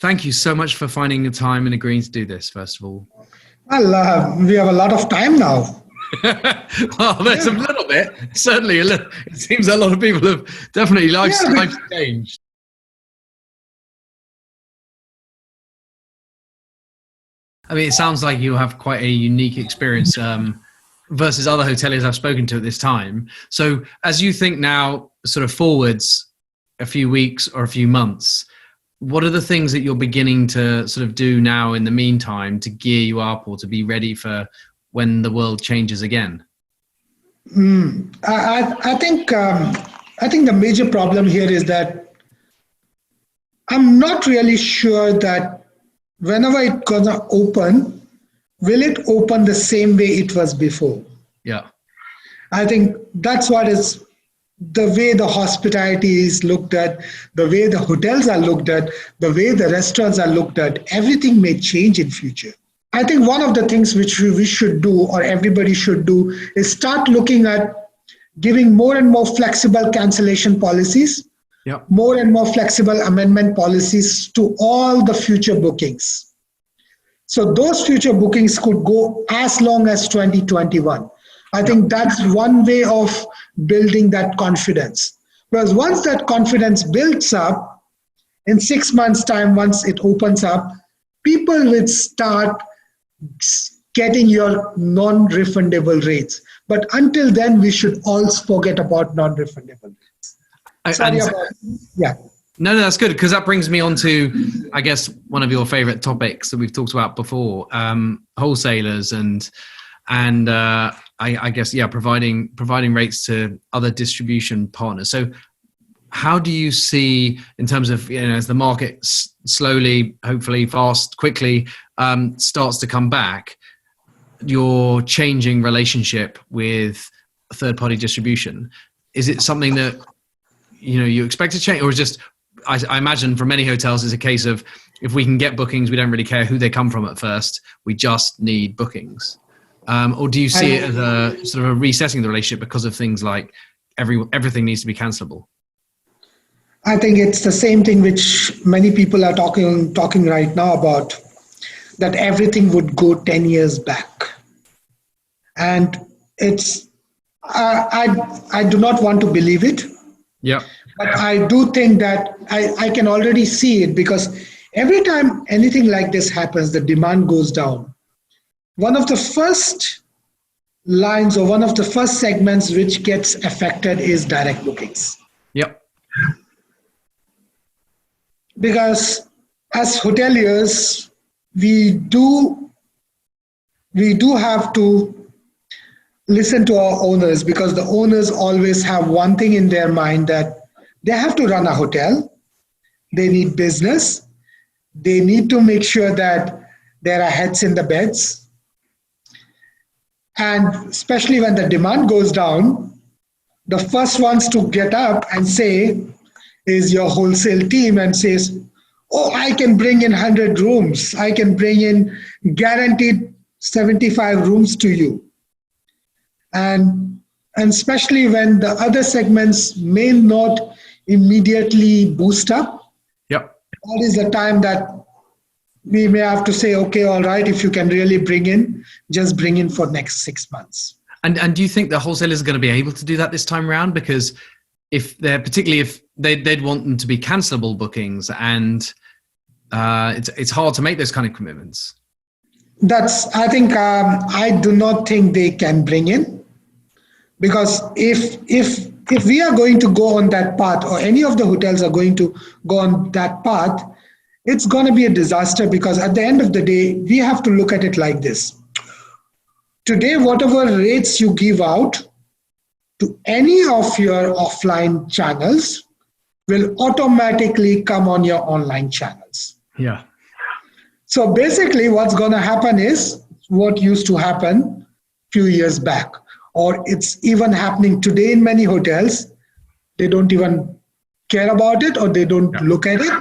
thank you so much for finding the time and agreeing to do this, first of all. Well, we have a lot of time now. Well, there's a little bit, certainly a little. It seems a lot of people have definitely lives changed. I mean, it sounds like you have quite a unique experience versus other hoteliers I've spoken to at this time. So as you think now, sort of forwards a few weeks or a few months, what are the things that you're beginning to sort of do now in the meantime to gear you up or to be ready for when the world changes again? I think the major problem here is that I'm not really sure that whenever it's gonna open, will it open the same way it was before? Yeah. I think that's what is the way the hospitality is looked at, the way the hotels are looked at, the way the restaurants are looked at. Everything may change in future. I think one of the things which we should do, or everybody should do, is start looking at giving more and more flexible cancellation policies, more and more flexible amendment policies to all the future bookings. So those future bookings could go as long as 2021. I think that's one way of building that confidence. Because once that confidence builds up, in 6 months' time, once it opens up, people will start getting your non-refundable rates. But until then, we should all forget about non-refundable rates. No, that's good, because that brings me on to, I guess, one of your favorite topics that we've talked about before, wholesalers and I guess, providing rates to other distribution partners. So how do you see, in terms of, as the market slowly, hopefully quickly starts to come back, your changing relationship with third-party distribution? Is it something that, you expect to change, or is just, I imagine for many hotels, it's a case of, if we can get bookings, we don't really care who they come from at first. We just need bookings. Or do you see it as a sort of a resetting the relationship because of things like everything needs to be cancelable? I think it's the same thing which many people are talking right now about, that everything would go 10 years back. And it's, I do not want to believe it. Yeah. But I do think that I can already see it, because every time anything like this happens, the demand goes down. One of the first lines or one of the first segments which gets affected is direct bookings. Yep. Because as hoteliers, we do have to listen to our owners, because the owners always have one thing in their mind, that they have to run a hotel. They need business. They need to make sure that there are heads in the beds. And especially when the demand goes down, the first ones to get up and say is your wholesale team, and says, oh, I can bring in 100 rooms. I can bring in guaranteed 75 rooms to you. And especially when the other segments may not immediately boost up, that is the time that we may have to say, okay, all right, if you can really bring in, just bring in for next 6 months. And do you think the wholesalers are going to be able to do that this time around? Because if they'd want them to be cancelable bookings, and it's hard to make those kind of commitments. I think I do not think they can bring in, because if we are going to go on that path, or any of the hotels are going to go on that path, it's going to be a disaster, because at the end of the day, we have to look at it like this. Today, whatever rates you give out to any of your offline channels will automatically come on your online channels. Yeah. So basically what's going to happen is what used to happen a few years back, or it's even happening today in many hotels. They don't even care about it, or they don't look at it.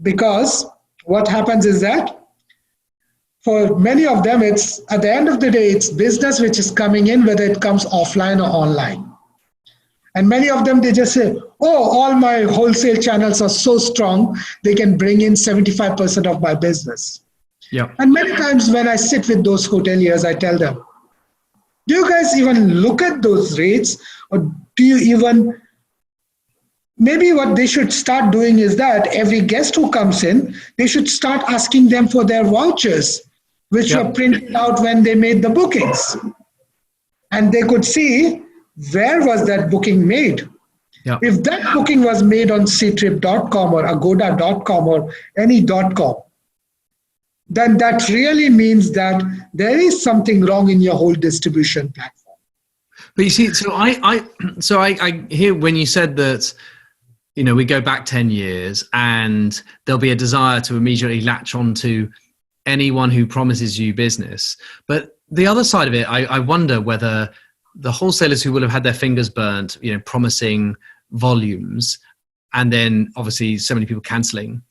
Because what happens is that for many of them, it's at the end of the day, it's business which is coming in, whether it comes offline or online. And many of them, they just say, oh, all my wholesale channels are so strong, they can bring in 75% of my business. Yeah. And many times when I sit with those hoteliers, I tell them, do you guys even look at those rates? Or do you even, maybe what they should start doing is that every guest who comes in, they should start asking them for their vouchers, which were printed out when they made the bookings. And they could see where was that booking made. Yeah. If that booking was made on ctrip.com or agoda.com or any.com, then that really means that there is something wrong in your whole distribution platform. But you see, so I hear when you said that, you know, we go back 10 years and there'll be a desire to immediately latch on to anyone who promises you business. But the other side of it, I wonder whether the wholesalers who will have had their fingers burnt, you know, promising volumes and then obviously so many people cancelling,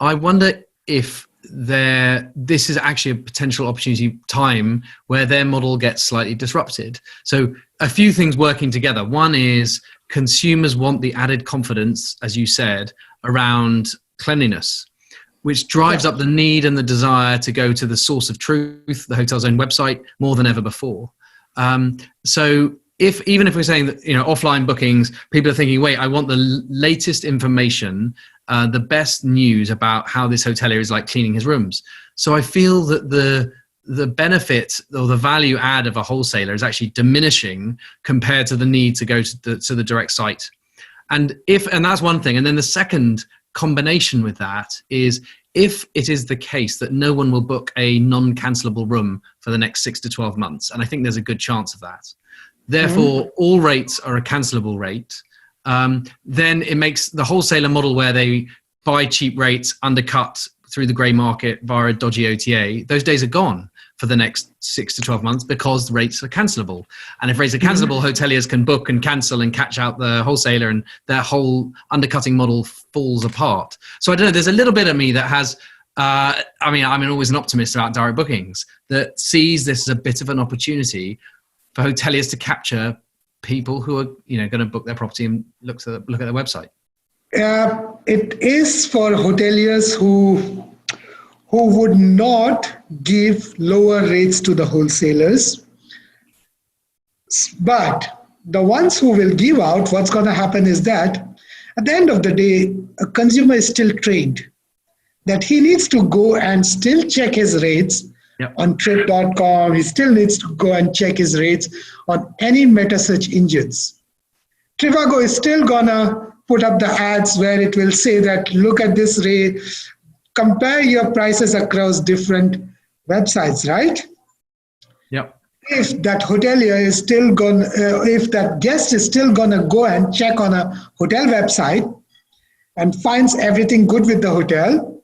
I wonder if this is actually a potential opportunity time where their model gets slightly disrupted. So a few things working together. One is consumers want the added confidence, as you said, around cleanliness, which drives up the need and the desire to go to the source of truth, the hotel's own website, more than ever before. So even if we're saying that, you know, offline bookings, people are thinking, wait, I want the latest information, the best news about how this hotelier is like cleaning his rooms. So I feel that the benefit or the value add of a wholesaler is actually diminishing compared to the need to go to the direct site. And that's one thing. And then the second combination with that is, if it is the case that no one will book a non-cancelable room for the next 6 to 12 months, and I think there's a good chance of that, therefore all rates are a cancelable rate, then it makes the wholesaler model where they buy cheap rates, undercut through the grey market via a dodgy OTA, those days are gone for the next 6 to 12 months because the rates are cancelable. And if rates are cancelable, hoteliers can book and cancel and catch out the wholesaler, and their whole undercutting model falls apart. So I don't know, there's a little bit of me that has, I mean, I'm always an optimist about direct bookings, that sees this as a bit of an opportunity for hoteliers to capture people who are, you know, going to book their property and look at their website. It is for hoteliers who would not give lower rates to the wholesalers. But the ones who will give out, what's going to happen is that at the end of the day, a consumer is still trained that he needs to go and still check his rates on trip.com. He still needs to go and check his rates on any meta search engines. Trivago is still going to put up the ads where it will say that, look at this rate, compare your prices across different websites, right? Yep. If that hotelier is still going, if that guest is still going to go and check on a hotel website and finds everything good with the hotel,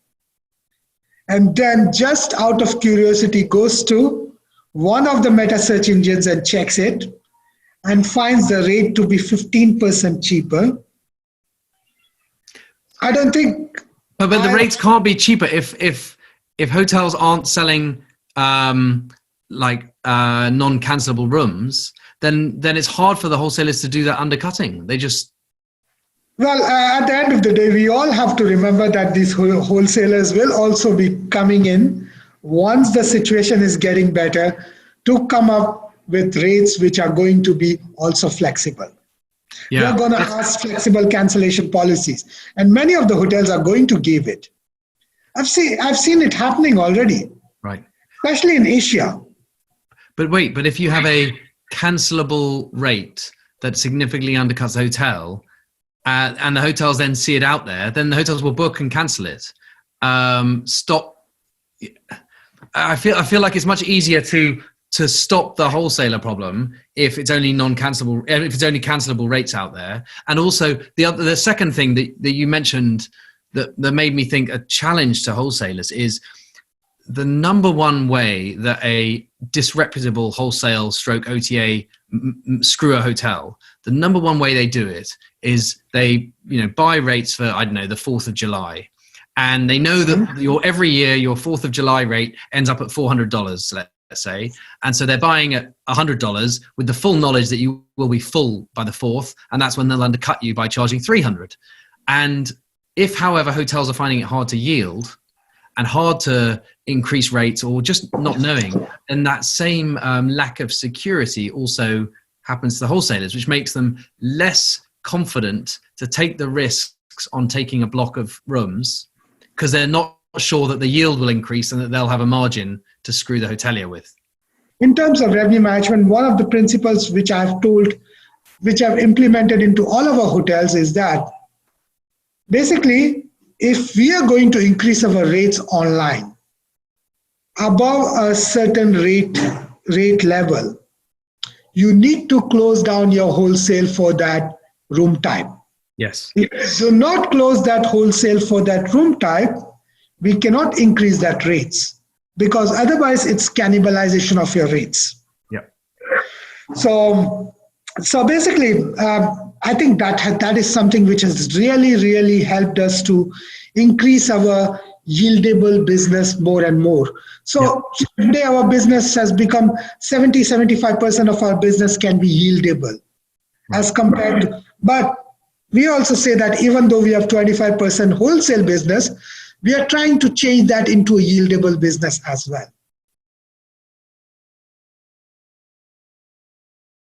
and then just out of curiosity goes to one of the meta search engines and checks it and finds the rate to be 15% cheaper, I don't think. But the rates can't be cheaper if hotels aren't selling non-cancelable rooms. Then it's hard for the wholesalers to do that undercutting. They just. Well, at the end of the day, we all have to remember that these wholesalers will also be coming in once the situation is getting better to come up with rates which are going to be also flexible. Yeah. We are going to ask flexible cancellation policies, and many of the hotels are going to give it. I've seen it happening already, right? Especially in Asia. But if you have a cancelable rate that significantly undercuts the hotel, and the hotels then see it out there, then the hotels will book and cancel it. I feel like it's much easier to stop the wholesaler problem if it's only non-cancelable, if it's only cancelable rates out there. And also the second thing that you mentioned that made me think a challenge to wholesalers is the number one way that a disreputable wholesale stroke OTA screw a hotel, the number one way they do it is they, buy rates for, I don't know, the 4th of July. And they know that every year your 4th of July rate ends up at $400, let's say, and so they're buying at $100 with the full knowledge that you will be full by the 4th, and that's when they'll undercut you by charging $300. And if, however, hotels are finding it hard to yield and hard to increase rates or just not knowing, then that same lack of security also happens to the wholesalers, which makes them less confident to take the risks on taking a block of rooms because they're not sure that the yield will increase and that they'll have a margin to screw the hotelier with. In terms of revenue management, one of the principles which I've implemented into all of our hotels is that basically, if we are going to increase our rates online above a certain rate level, you need to close down your wholesale for that room type. Yes. If you do not close that wholesale for that room type, we cannot increase that rates because otherwise it's cannibalization of your rates. Yeah. So basically, I think that is something which has really, really helped us to increase our yieldable business more and more. So today our business has become 70-75% of our business can be yieldable as compared to, but we also say that even though we have 25% wholesale business, we are trying to change that into a yieldable business as well.